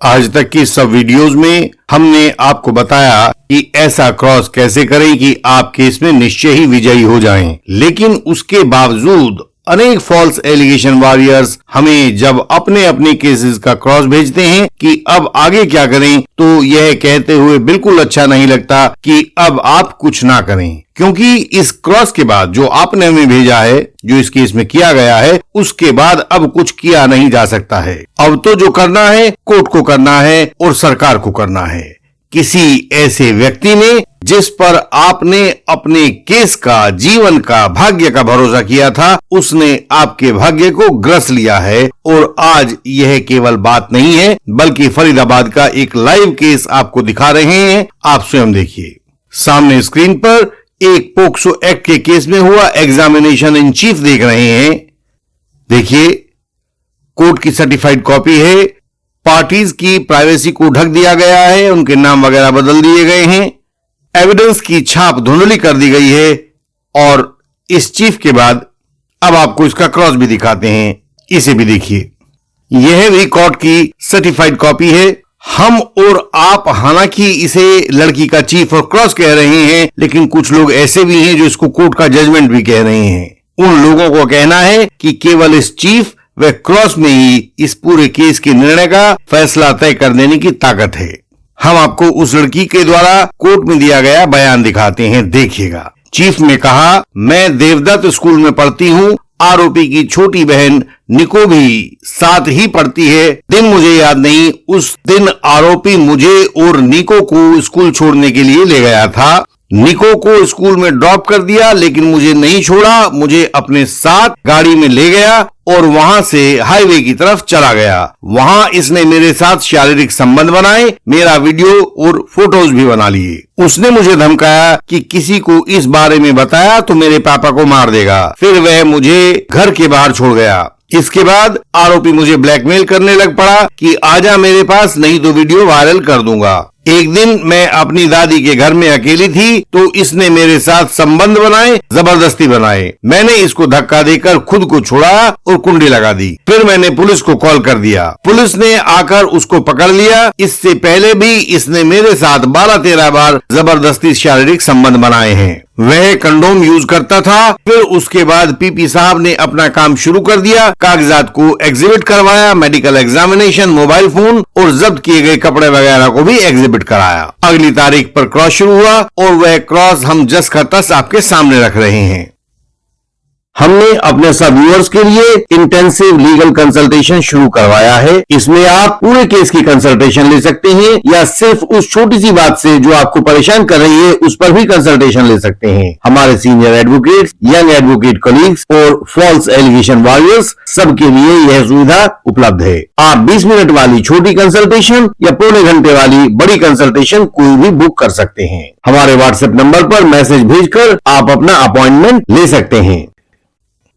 आज तक की सब वीडियोस में हमने आपको बताया कि ऐसा क्रॉस कैसे करें कि आप केस में निश्चय ही विजयी हो जाएं। लेकिन उसके बावजूद अनेक फॉल्स एलिगेशन वॉरियर्स हमें जब अपने अपने केसेस का क्रॉस भेजते हैं कि अब आगे क्या करें, तो यह कहते हुए बिल्कुल अच्छा नहीं लगता कि अब आप कुछ ना करें, क्योंकि इस क्रॉस के बाद जो आपने हमें भेजा है, जो इस केस में किया गया है, उसके बाद अब कुछ किया नहीं जा सकता है। अब तो जो करना है कोर्ट को करना है और सरकार को करना है। किसी ऐसे व्यक्ति ने जिस पर आपने अपने केस का, जीवन का, भाग्य का भरोसा किया था, उसने आपके भाग्य को ग्रस लिया है। और आज यह केवल बात नहीं है, बल्कि फरीदाबाद का एक लाइव केस आपको दिखा रहे हैं। आप स्वयं देखिए। सामने स्क्रीन पर एक पोक्सो एक्ट के केस में हुआ एग्जामिनेशन इन चीफ देख रहे हैं। देखिए, कोर्ट की सर्टिफाइड कॉपी है। पार्टीज की प्राइवेसी को ढक दिया गया है, उनके नाम वगैरह बदल दिए गए हैं। एविडेंस की छाप धुंधली कर दी गई है। और इस चीफ के बाद अब आपको इसका क्रॉस भी दिखाते हैं, इसे भी देखिए। यह भी कोर्ट की सर्टिफाइड कॉपी है। हम और आप हालांकि इसे लड़की का चीफ और क्रॉस कह रहे हैं, लेकिन कुछ लोग ऐसे भी हैं जो इसको कोर्ट का जजमेंट भी कह रहे हैं। उन लोगों को कहना है कि केवल इस चीफ व क्रॉस में ही इस पूरे केस के निर्णय का फैसला तय कर देने की ताकत है। हम आपको उस लड़की के द्वारा कोर्ट में दिया गया बयान दिखाते हैं, देखिएगा। चीफ ने कहा, मैं देवदत्त स्कूल में पढ़ती हूँ। आरोपी की छोटी बहन निको भी साथ ही पढ़ती है। दिन मुझे याद नहीं, उस दिन आरोपी मुझे और निको को स्कूल छोड़ने के लिए ले गया था। निको को स्कूल में ड्रॉप कर दिया, लेकिन मुझे नहीं छोड़ा। मुझे अपने साथ गाड़ी में ले गया और वहां से हाईवे की तरफ चला गया। वहां इसने मेरे साथ शारीरिक संबंध बनाए, मेरा वीडियो और फोटोज भी बना लिए। उसने मुझे धमकाया कि किसी को इस बारे में बताया तो मेरे पापा को मार देगा। फिर वह मुझे घर के बाहर छोड़ गया। इसके बाद आरोपी मुझे ब्लैकमेल करने लग पड़ा कि आजा मेरे पास, नहीं तो वीडियो वायरल कर दूंगा। एक दिन मैं अपनी दादी के घर में अकेली थी, तो इसने मेरे साथ संबंध बनाए, जबरदस्ती बनाए। मैंने इसको धक्का देकर खुद को छुड़ाया और कुंडी लगा दी। फिर मैंने पुलिस को कॉल कर दिया। पुलिस ने आकर उसको पकड़ लिया। इससे पहले भी इसने मेरे साथ 12-13 बार जबरदस्ती शारीरिक संबंध बनाए हैं। वह कंडोम यूज करता था। फिर उसके बाद पीपी साहब ने अपना काम शुरू कर दिया। कागजात को एग्जिबिट करवाया, मेडिकल एग्जामिनेशन, मोबाइल फोन और जब्त किए गए कपड़े वगैरह को भी एग्जिबिट कराया। अगली तारीख पर क्रॉस शुरू हुआ और वह क्रॉस हम जस का तस आपके सामने रख रहे हैं। हमने अपने सब व्यूअर्स के लिए इंटेंसिव लीगल कंसल्टेशन शुरू करवाया है। इसमें आप पूरे केस की कंसल्टेशन ले सकते हैं, या सिर्फ उस छोटी सी बात से जो आपको परेशान कर रही है उस पर भी कंसल्टेशन ले सकते हैं। हमारे senior advocates, young advocate colleagues और फॉल्स एलिगेशन वॉरियर्स सबके लिए यह सुविधा उपलब्ध है। आप 20 मिनट वाली छोटी कंसल्टेशन या पौने घंटे वाली बड़ी कंसल्टेशन कोई भी बुक कर सकते हैं। हमारे व्हाट्सएप नंबर पर मैसेज भेजकर आप अपना अपॉइंटमेंट ले सकते हैं।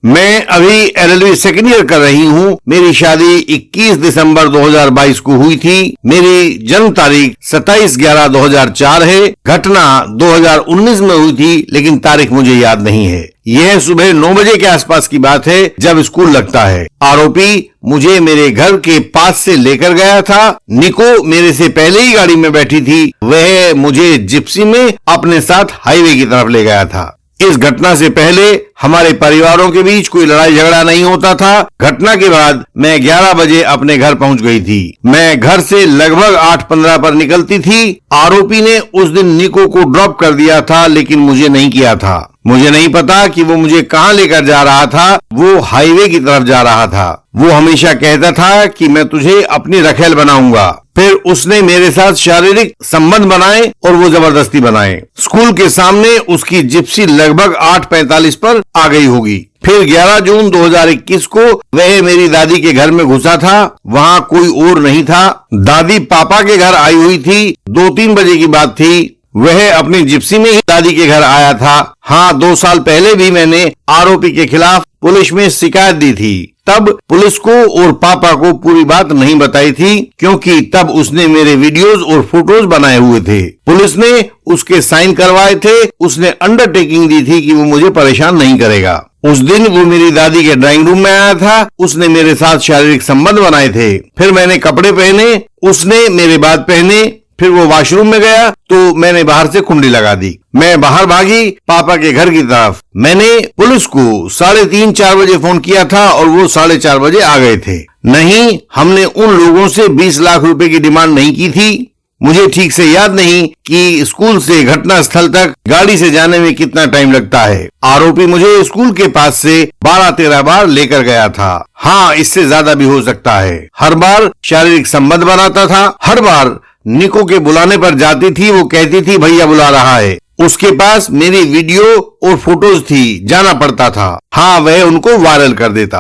मैं अभी LLB सेकेंड ईयर कर रही हूँ। मेरी शादी 21 दिसंबर 2022 को हुई थी। मेरी जन्म तारीख 27/11/2004 है। घटना 2019 में हुई थी, लेकिन तारीख मुझे याद नहीं है। यह सुबह 9 बजे के आसपास की बात है, जब स्कूल लगता है। आरोपी मुझे मेरे घर के पास से लेकर गया था। निको मेरे से पहले ही गाड़ी में बैठी थी। वह मुझे जिप्सी में अपने साथ हाईवे की तरफ ले गया था। इस घटना से पहले हमारे परिवारों के बीच कोई लड़ाई झगड़ा नहीं होता था। घटना के बाद मैं 11 बजे अपने घर पहुंच गई थी। मैं घर से लगभग 8:15 पर निकलती थी। आरोपी ने उस दिन निको को ड्रॉप कर दिया था, लेकिन मुझे नहीं किया था। मुझे नहीं पता कि वो मुझे कहां लेकर जा रहा था। वो हाईवे की तरफ जा रहा था। वो हमेशा कहता था कि मैं तुझे अपनी रखेल बनाऊंगा। फिर उसने मेरे साथ शारीरिक संबंध बनाए और वो जबरदस्ती बनाए। स्कूल के सामने उसकी जिप्सी लगभग 8:45 पर आ गई होगी। फिर 11 जून 2021 को वह मेरी दादी के घर में घुसा था। वहां कोई और नहीं था। दादी पापा के घर आई हुई थी। 2-3 बजे की बात थी। वह अपनी जिप्सी में ही दादी के घर आया था। हाँ, 2 साल पहले भी मैंने आरोपी के खिलाफ पुलिस में शिकायत दी थी। तब पुलिस को और पापा को पूरी बात नहीं बताई थी, क्योंकि तब उसने मेरे वीडियोस और फोटोज बनाए हुए थे। पुलिस ने उसके साइन करवाए थे। उसने अंडरटेकिंग दी थी कि वो मुझे परेशान नहीं करेगा। उस दिन वो मेरी दादी के ड्राइंग रूम में आया था। उसने मेरे साथ शारीरिक संबंध बनाए थे। फिर मैंने कपड़े पहने, उसने मेरे बाद पहने। फिर वो वॉशरूम में गया तो मैंने बाहर से कुंडी लगा दी। मैं बाहर भागी पापा के घर की तरफ। मैंने पुलिस को 3:30-4 बजे फोन किया था और वो 4:30 बजे आ गए थे। नहीं, हमने उन लोगों से 20 लाख रुपए की डिमांड नहीं की थी। मुझे ठीक से याद नहीं कि स्कूल से घटना स्थल तक गाड़ी से जाने में कितना टाइम लगता है। आरोपी मुझे स्कूल के पास से 12-13 बार लेकर गया था। हाँ, इससे ज्यादा भी हो सकता है। हर बार शारीरिक संबंध बनाता था। हर बार निको के बुलाने पर जाती थी। वो कहती थी भैया बुला रहा है। उसके पास मेरी वीडियो और फोटोज थी, जाना पड़ता था। हाँ, वह उनको वायरल कर देता।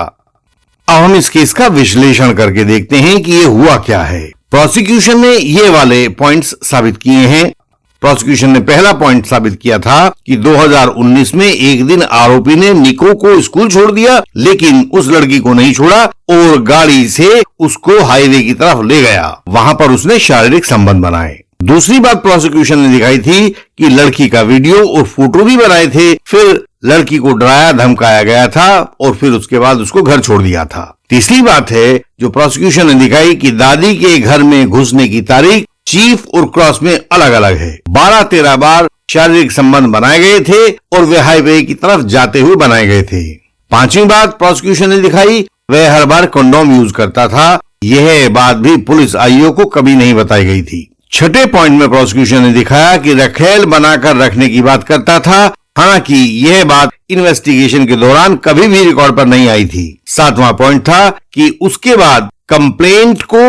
अब हम इस केस का विश्लेषण करके देखते हैं कि ये हुआ क्या है। प्रोसिक्यूशन ने ये वाले पॉइंट्स साबित किए हैं। प्रोसिक्यूशन ने पहला पॉइंट साबित किया था कि 2019 में एक दिन आरोपी ने निको को स्कूल छोड़ दिया, लेकिन उस लड़की को नहीं छोड़ा और गाड़ी से उसको हाईवे की तरफ ले गया। वहां पर उसने शारीरिक संबंध बनाए। दूसरी बात प्रोसिक्यूशन ने दिखाई थी कि लड़की का वीडियो और फोटो भी बनाए थे। फिर लड़की को डराया धमकाया गया था और फिर उसके बाद उसको घर छोड़ दिया था। तीसरी बात है जो प्रोसिक्यूशन ने दिखाई कि दादी के घर में घुसने की तारीख चीफ और क्रॉस में अलग अलग है। 12-13 बार शारीरिक संबंध बनाए गए थे और वे हाईवे की तरफ जाते हुए बनाए गए थे। पांचवी बात प्रोसिक्यूशन ने दिखाई वह हर बार कंडोम यूज करता था। यह बात भी पुलिस आईओ को कभी नहीं बताई गई थी। छठे पॉइंट में प्रोसिक्यूशन ने दिखाया कि रखेल बनाकर रखने की बात करता था। हालांकि यह बात इन्वेस्टिगेशन के दौरान कभी भी रिकॉर्ड पर नहीं आई थी। सातवां पॉइंट था कि उसके बाद कंप्लेंट को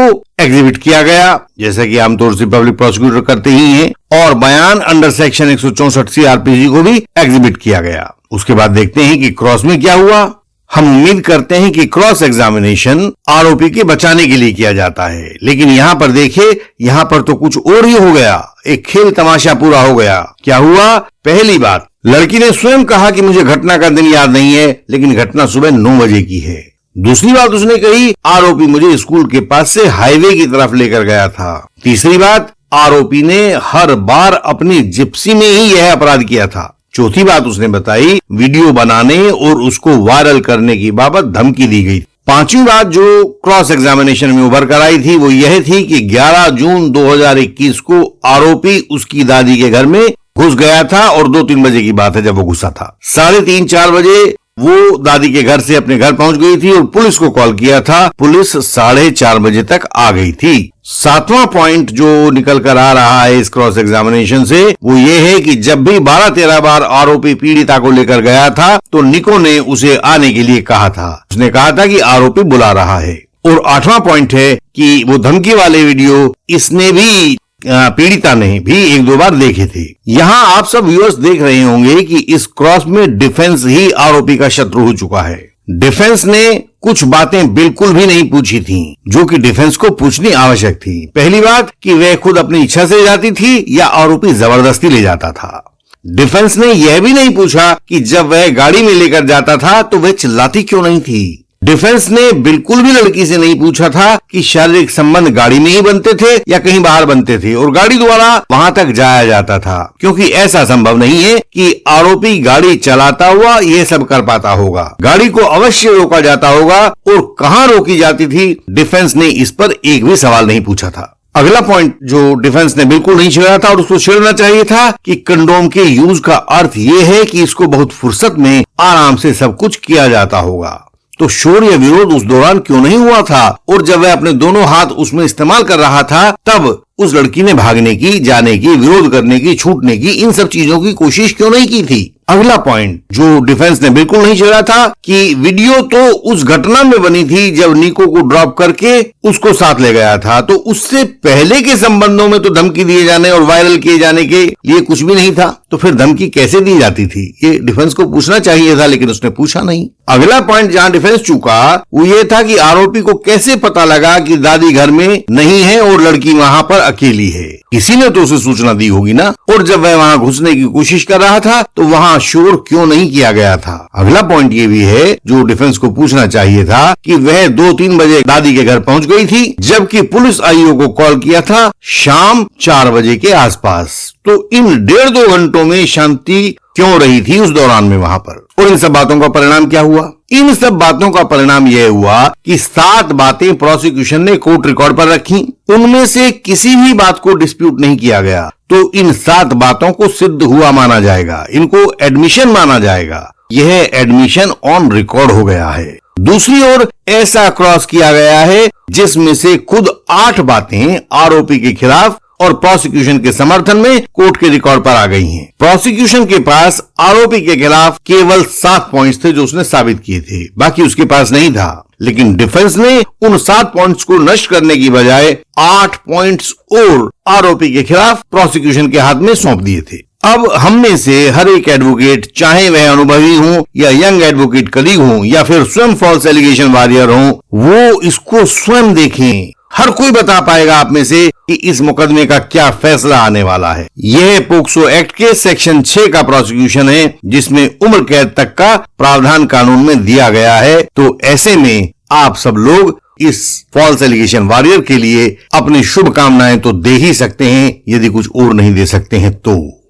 एग्जिबिट किया गया, जैसा कि आमतौर से पब्लिक प्रोसिक्यूटर करते ही हैं, और बयान अंडर सेक्शन 164 CRPC को भी एग्जिबिट किया गया। उसके बाद देखते हैं कि क्रॉस में क्या हुआ। हम उम्मीद करते हैं कि क्रॉस एग्जामिनेशन आरोपी के बचाने के लिए किया जाता है, लेकिन यहाँ पर देखिए, यहाँ पर तो कुछ और ही हो गया। एक खेल तमाशा पूरा हो गया। क्या हुआ? पहली बात, लड़की ने स्वयं कहा कि मुझे घटना का दिन याद नहीं है, लेकिन घटना सुबह 9 बजे की है। दूसरी बात उसने कही आरोपी मुझे स्कूल के पास से हाईवे की तरफ लेकर गया था। तीसरी बात, आरोपी ने हर बार अपनी जिप्सी में ही यह अपराध किया था। चौथी बात उसने बताई वीडियो बनाने और उसको वायरल करने की बाबत धमकी दी गई। पांचवी बात जो क्रॉस एग्जामिनेशन में उभर कर आई थी वो यह थी कि 11 जून 2021 को आरोपी उसकी दादी के घर में घुस गया था और 2-3 बजे की बात है जब वो घुसा था। 3:30-4 बजे वो दादी के घर से अपने घर पहुंच गई थी और पुलिस को कॉल किया था। पुलिस 4:30 बजे तक आ गई थी। सातवां पॉइंट जो निकल कर आ रहा है इस क्रॉस एग्जामिनेशन से वो ये है कि जब भी 12-13 बार आरोपी पीड़िता को लेकर गया था तो निको ने उसे आने के लिए कहा था। उसने कहा था कि आरोपी बुला रहा है। और 8वां पॉइंट है कि वो धमकी वाले वीडियो इसने भी पीड़िता ने भी 1-2 बार देखे थे। यहाँ आप सब व्यूअर्स देख रहे होंगे कि इस क्रॉस में डिफेंस ही आरोपी का शत्रु हो चुका है। डिफेंस ने कुछ बातें बिल्कुल भी नहीं पूछी थी जो कि डिफेंस को पूछनी आवश्यक थी। पहली बात कि वह खुद अपनी इच्छा से जाती थी या आरोपी जबरदस्ती ले जाता था। डिफेंस ने यह भी नहीं पूछा कि जब वह गाड़ी में लेकर जाता था तो वह चिल्लाती क्यों नहीं थी। डिफेंस ने बिल्कुल भी लड़की से नहीं पूछा था कि शारीरिक संबंध गाड़ी में ही बनते थे या कहीं बाहर बनते थे और गाड़ी द्वारा वहां तक जाया जाता था, क्योंकि ऐसा संभव नहीं है कि आरोपी गाड़ी चलाता हुआ यह सब कर पाता होगा। गाड़ी को अवश्य रोका जाता होगा और कहां रोकी जाती थी, डिफेंस ने इस पर एक भी सवाल नहीं पूछा था। अगला पॉइंट जो डिफेंस ने बिल्कुल नहीं छेड़ा था और उसको छेड़ना चाहिए था कि कंडोम के यूज का अर्थ यह है कि इसको बहुत फुर्सत में आराम से सब कुछ किया जाता होगा। तो शोर या विरोध उस दौरान क्यों नहीं हुआ था? और जब वह अपने दोनों हाथ उसमें इस्तेमाल कर रहा था तब उस लड़की ने भागने की, जाने की, विरोध करने की, छूटने की, इन सब चीजों की कोशिश क्यों नहीं की थी? अगला पॉइंट जो डिफेंस ने बिल्कुल नहीं छेड़ा था कि वीडियो तो उस घटना में बनी थी जब निको को ड्रॉप करके उसको साथ ले गया था, तो उससे पहले के संबंधों में तो धमकी दिए जाने और वायरल किए जाने के लिए कुछ भी नहीं था। तो फिर धमकी कैसे दी जाती थी? ये डिफेंस को पूछना चाहिए था, लेकिन उसने पूछा नहीं। अगला पॉइंट जहां डिफेंस चूका वो ये था कि आरोपी को कैसे पता लगा कि दादी घर में नहीं है और लड़की वहां पर अकेली है। किसी ने तो उसे सूचना दी होगी ना। और जब वह वहां घुसने की कोशिश कर रहा था तो वहां इतना शोर क्यों नहीं किया गया था। अगला पॉइंट ये भी है जो डिफेंस को पूछना चाहिए था कि वह 2-3 बजे दादी के घर पहुंच गई थी, जबकि पुलिस आईओ को कॉल किया था शाम 4 बजे के आसपास। तो इन 1.5-2 घंटों में शांति क्यों रही थी उस दौरान में वहां पर। और इन सब बातों का परिणाम क्या हुआ? इन सब बातों का परिणाम यह हुआ कि 7 बातें प्रोसिक्यूशन ने कोर्ट रिकॉर्ड पर रखी, उनमें से किसी भी बात को डिस्प्यूट नहीं किया गया। तो इन 7 बातों को सिद्ध हुआ माना जाएगा, इनको एडमिशन माना जाएगा। यह एडमिशन ऑन रिकॉर्ड हो गया है। दूसरी ओर ऐसा क्रॉस किया गया है जिसमें से खुद 8 बातें आरोपी के खिलाफ और प्रोसिक्यूशन के समर्थन में कोर्ट के रिकॉर्ड पर आ गई हैं। प्रोसिक्यूशन के पास आरोपी के खिलाफ केवल 7 पॉइंट्स थे जो उसने साबित किए थे, बाकी उसके पास नहीं था। लेकिन डिफेंस ने उन 7 पॉइंट्स को नष्ट करने की बजाय 8 पॉइंट्स और आरोपी के खिलाफ प्रोसिक्यूशन के हाथ में सौंप दिए थे। अब हम में से हर एक एडवोकेट, चाहे वह अनुभवी हो या यंग एडवोकेट कलीग हो या फिर स्वयं फॉल्स एलिगेशन वॉरियर हो, वो इसको स्वयं देखें। हर कोई बता पाएगा आप में से कि इस मुकदमे का क्या फैसला आने वाला है। यह पोक्सो एक्ट के सेक्शन 6 का प्रोसिक्यूशन है, जिसमें उम्र कैद तक का प्रावधान कानून में दिया गया है। तो ऐसे में आप सब लोग इस फॉल्स एलिगेशन वॉरियर के लिए अपनी शुभकामनाएं तो दे ही सकते हैं, यदि कुछ और नहीं दे सकते हैं तो।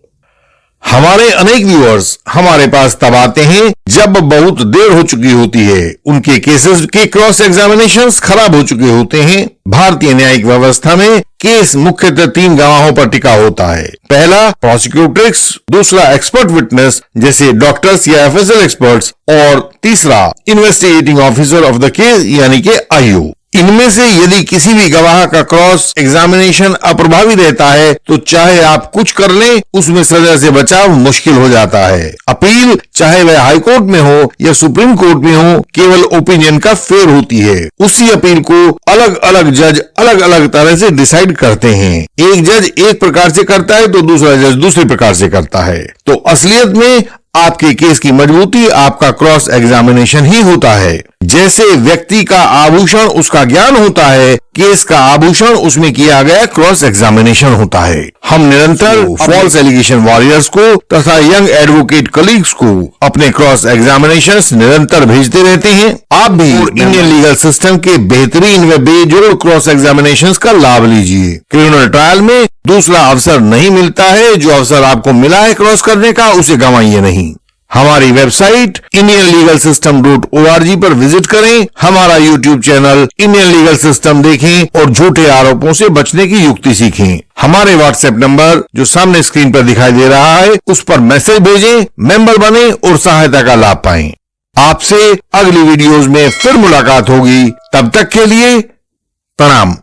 हमारे अनेक व्यूअर्स हमारे पास तब आते हैं जब बहुत देर हो चुकी होती है, उनके केसेस के क्रॉस एग्जामिनेशंस खराब हो चुके होते हैं। भारतीय न्यायिक व्यवस्था में केस मुख्यतः 3 गवाहों पर टिका होता है। पहला प्रोसिक्यूट्रिक्स, दूसरा एक्सपर्ट विटनेस जैसे डॉक्टर्स या एफएसएल एक्सपर्ट्स, और तीसरा investigating officer of the case यानी कि आईओ। इनमें से यदि किसी भी गवाह का क्रॉस एग्जामिनेशन अप्रभावी रहता है तो चाहे आप कुछ कर लें, उसमें सजा से बचाव मुश्किल हो जाता है। अपील चाहे वह हाई कोर्ट में हो या सुप्रीम कोर्ट में हो, केवल ओपिनियन का फेर होती है। उसी अपील को अलग अलग जज अलग अलग तरह से डिसाइड करते हैं। एक जज एक प्रकार से करता है तो दूसरा जज दूसरे प्रकार से करता है। तो असलियत में आपके केस की मजबूती आपका क्रॉस एग्जामिनेशन ही होता है। जैसे व्यक्ति का आभूषण उसका ज्ञान होता है, केस का आभूषण उसमें किया गया क्रॉस एग्जामिनेशन होता है। हम निरंतर फॉल्स एलिगेशन वॉरियर्स को तथा यंग एडवोकेट कलीग्स को अपने क्रॉस एग्जामिनेशंस निरंतर भेजते रहते हैं। आप भी इंडियन लीगल सिस्टम के बेहतरीन व बेजोड़ क्रॉस एग्जामिनेशंस का लाभ लीजिए। क्रिमिनल ट्रायल में दूसरा अवसर नहीं मिलता है, जो अवसर आपको मिला है क्रॉस करने का उसे गंवाइए नहीं। हमारी वेबसाइट indianlegalsystem.org पर विजिट करें, हमारा YouTube channel Indian legal system देखें और झूठे आरोपों से बचने की युक्ति सीखें। हमारे व्हाट्सएप नंबर जो सामने स्क्रीन पर दिखाई दे रहा है उस पर मैसेज भेजें, मेंबर बने और सहायता का लाभ पाएं। आपसे अगली वीडियोज में फिर मुलाकात होगी, तब तक के लिए प्रणाम।